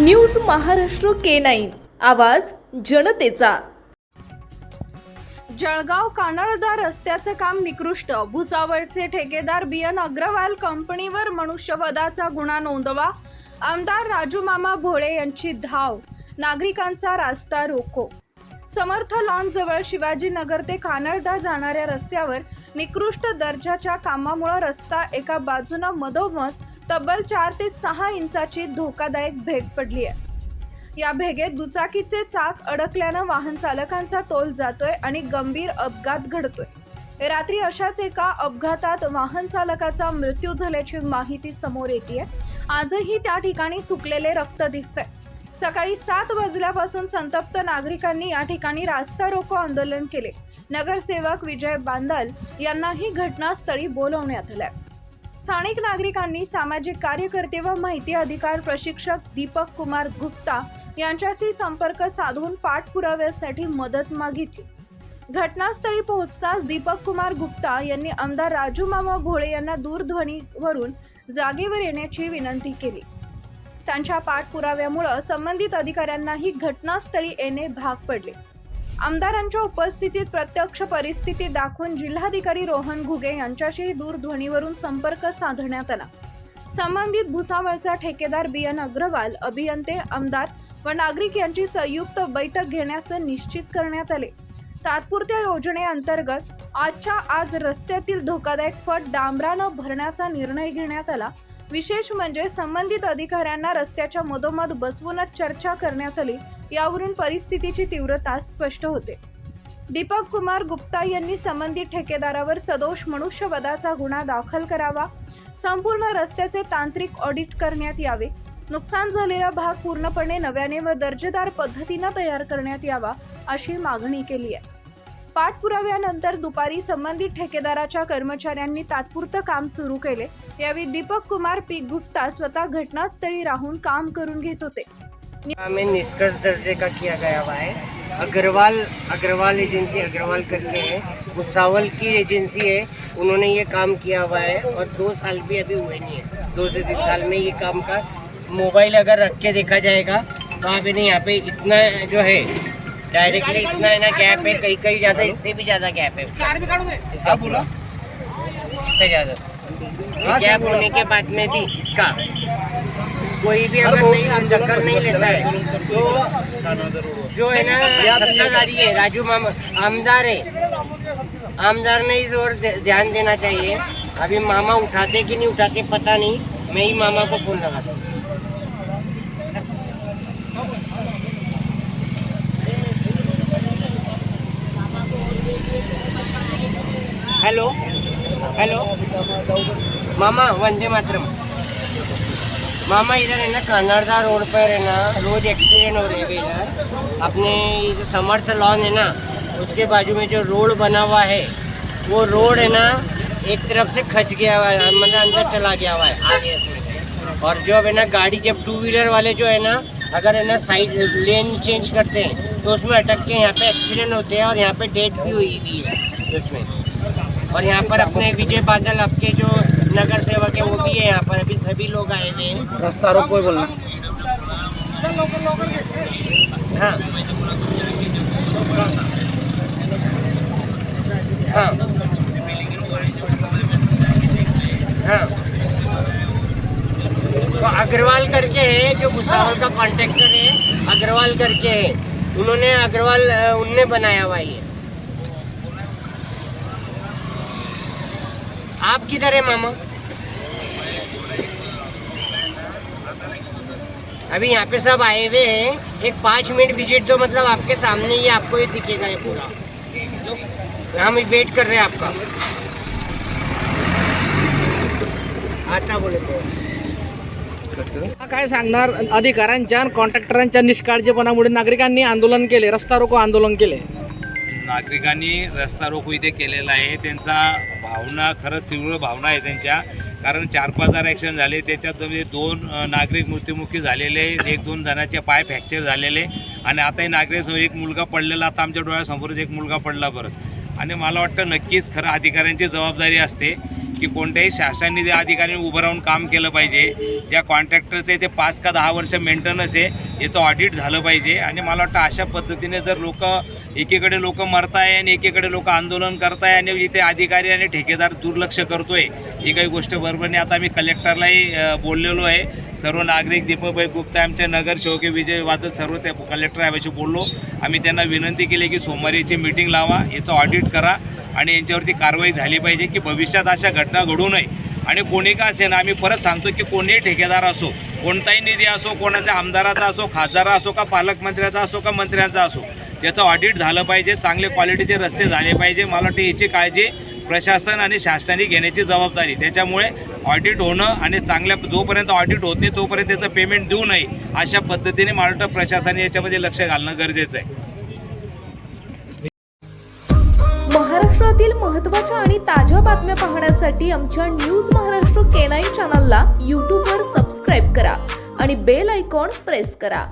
News Maharashtra K9 आवाज जनतेचा। जळगाव कानळदा रस्त्याचे काम निकृष्ट, भुसावळचे ठेकेदार BN अग्रवाल कंपनीवर मनुष्यवधाचा गुन्हा नोंदवा। आमदार राजू मामा भोळे यांची धाव, नागरिकांचा रास्ता रोको। समर्थ लॉन जवळ शिवाजीनगर ते कानळदा जाणाऱ्या रस्त्यावर निकृष्ट दर्जाच्या कामामुळे रस्ता एका बाजूने मधोमध तब्बल 4 ते 6 इंचाची धोकादायक भेग पडली आहे। या भेगेत दुचाकीचे चाक अडकल्याने वाहन चालकांचा तोल जातोय आणि गंभीर अपघात घडतोय। रात्री अशाच एका अपघातात वाहन चालकाचा मृत्यू झाल्याची माहिती समोर येते। आजही त्या ठिकाणी सुकलेले रक्त दिसतंय। सकाळी 7 वाजल्यापासून संतप्त नागरिकांनी या ठिकाणी रास्ता रोको आंदोलन केले। नगरसेवक विजय बांदल यांनाही घटनास्थळी बोलवण्यात आले। स्थानिक नागरिकांनी सामाजिक कार्यकर्ते व माहिती अधिकार प्रशिक्षक दीपक कुमार गुप्ता यांच्याशी संपर्क साधून पाठपुराव्यासाठी मदत मागितली। घटनास्थळी पोहोचताच दीपक कुमार गुप्ता यांनी आमदार राजू मामा भोळे यांना दूरध्वनीवरून जागेवर येण्याची विनंती केली। त्यांच्या पाठपुराव्यामुळे संबंधित अधिकाऱ्यांनाही घटनास्थळी येणे भाग पडले। आमदारांच्या उपस्थितीत प्रत्यक्ष परिस्थिती दाखवून जिल्हाधिकारी रोहन घुगे यांच्याशी दूरध्वनीवरून संपर्क साधण्यात आला। संबंधित भुसावळचा ठेकेदार BN अग्रवाल, अभियंते, आमदार व नागरिक यांची संयुक्त बैठक घेण्याचे निश्चित करण्यात आले। तात्पुरत्या योजनेअंतर्गत आजच्या आज रस्त्यातील धोकादायक फट डांबरानं भरण्याचा निर्णय घेण्यात आला। विशेष म्हणजे संबंधित अधिकाऱ्यांना रस्त्याच्या मधोमध बसवूनच चर्चा करण्यात आली। यावरून परिस्थितीची तीव्रता स्पष्ट होते। दीपक कुमार गुप्ता यांनी संबंधित ठेकेदारावर सदोष मनुष्यवधाचा गुन्हा दाखल करावा। संपूर्ण रस्त्याचे तांत्रिक ऑडिट करण्यात यावे। नुकसान झालेला भाग पूर्णपणे नव्याने व दर्जेदार पद्धतीने तयार करण्यात यावा अशी मागणी केली आहे। पाठपुराव्यानंतर दुपारी संबंधित ठेकेदाराच्या कर्मचाऱ्यांनी तात्पुरतं काम सुरू केले। यावेळी दीपक कुमार पी गुप्ता स्वतः घटनास्थळी राहून काम करून घेत होते। हमें निष्कर्ष दर्जे का किया गया हुआ है। अग्रवाल एजेंसी अग्रवाल करके है, भुसावल की एजेंसी है, उन्होंने ये काम किया हुआ है और 2 साल भी अभी हुए नहीं है। 2 से 3 साल में ये काम का मोबाइल अगर रख के देखा जाएगा तो आप नहीं, यहाँ पे इतना जो है डायरेक्टली इतना है ना गैप है, कहीं कहीं ज़्यादा, इससे भी ज़्यादा गैप है। इसका बोला ज़्यादा गैप होने के बाद में भी इसका कोई भी अगर नहीं टक्कर नहीं लेता है तो जो है ना सत्ताधारी है राजू मामा, आमदार है, आमदार ने इस ओर ध्यान देना चाहिए। अभी मामा उठाते कि नहीं उठाते पता नहीं, मैं ही मामा को फोन लगाता हूँ। हेलो हेलो मामा, वंदे मातरम। मामा इधर है ना कानड़दा रोड पर है ना रोज एक्सीडेंट हो रहे हैं इधर। अपने जो समर्थ लॉन है ना उसके बाजू में जो रोड बना हुआ है वो रोड है ना एक तरफ से खच गया हुआ है, मतलब अंदर चला गया हुआ है आगे से। और जो है ना गाड़ी जब 2 व्हीलर वाले जो है ना अगर है ना साइड लेन चेंज करते हैं तो उसमें अटक के यहाँ पे एक्सीडेंट होते हैं और यहाँ पे डेथ भी हुई हुई है उसमें। और यहाँ पर अपने विजय बादल आपके जो नगर सेवक है वो भी है यहाँ पर, अभी सभी लोग आए हुए हैं। रास्ता रोको बोलना। हाँ हाँ हाँ, तो अग्रवाल करके है जो भुसावल का कॉन्ट्रैक्टर है, अग्रवाल करके है, उनने बनाया हुआ ये। आप किधर है मामा? अभी यहाँ पे सब आए हुए हैं। एक 5 मिनट विजिट तो मतलब आपके सामने ही आपको ये दिखेगा ये पूरा। हम वेट कर रहे हैं आपका। आता बोले काय सांगणार, अधिकाऱ्यांच्या आणि कॉन्ट्रॅक्टरांच्या निष्काळजीपणामुळे नागरिकांनी आंदोलन केले, रस्ता रोको आंदोलन केले। नागरिकांनी रस्ता रोको इथे केलेला आहे। त्यांचा भावना खरंच तीव्र भावना आहे त्यांच्या, कारण 4-5 ॲक्सिडेंट झाले, त्याच्यात 2 नागरिक मृत्युमुखी झालेले, 1-2 जणांचे पाय फ्रॅक्चर झालेले आणि आताही नागरिक एक मुलगा पडलेला, आता आमच्या डोळ्यासमोरच एक मुलगा पडला परत। आणि मला वाटतं नक्कीच खरं अधिकाऱ्यांची जबाबदारी असते की कोणत्याही शासनाने अधिकाऱ्यांनी उभं राहून काम केलं पाहिजे. ज्या कॉन्ट्रॅक्टरचे ते 5 का 10 वर्ष मेंटेनन्स आहे याचं ऑडिट झालं पाहिजे. आणि मला वाटतं अशा पद्धतीने जर एकीकडे लोक मरताय आणि एकीकडे लोक आंदोलन करताय आणि इथे अधिकारी आणि ठेकेदार दुर्लक्ष करतोय, ही काही गोष्ट बरोबर नाही. आता मी कलेक्टरलाही बोललेलो आहे. सर्व नागरिक, दीपकभाई गुप्ता, आमचे नगरसेवक विजय वादळ, सर्व त्या कलेक्टर याविषयी बोललो. आम्ही त्यांना विनंती केली की सोमवारीची मीटिंग लावा, याचं ऑडिट करा आणि यांच्यावरती कारवाई झाली पाहिजे की भविष्यात अशा घटना घडू नये. आणि कोणी का असेल, आम्ही परत सांगतो की कोणीही ठेकेदार असो, कोणताही निधी असो, कोणाच्या आमदाराचा असो, खासदार असो का पालकमंत्र्याचा असो का मंत्र्यांचा असो, त्याचं ऑडिट झालं पाहिजे. चांगले क्वालिटीचे रस्ते झाले पाहिजे. मला वाटतं याची काळजी प्रशासन आणि शासनाने घेण्याची जबाबदारी. त्याच्यामुळे ऑडिट होणं आणि चांगल्या, जोपर्यंत ऑडिट होत नाही तोपर्यंत त्याचं पेमेंट देऊ नये, अशा पद्धतीने मला वाटतं प्रशासनाने याच्यामध्ये लक्ष घालणं गरजेचं आहे. महाराष्ट्रातील महत्त्वाच्या आणि ताज्या बातम्या पाहण्यासाठी आमच्या न्यूज महाराष्ट्र K9 चॅनलला यूट्यूबवर सबस्क्राईब करा आणि बेल आयकॉन प्रेस करा.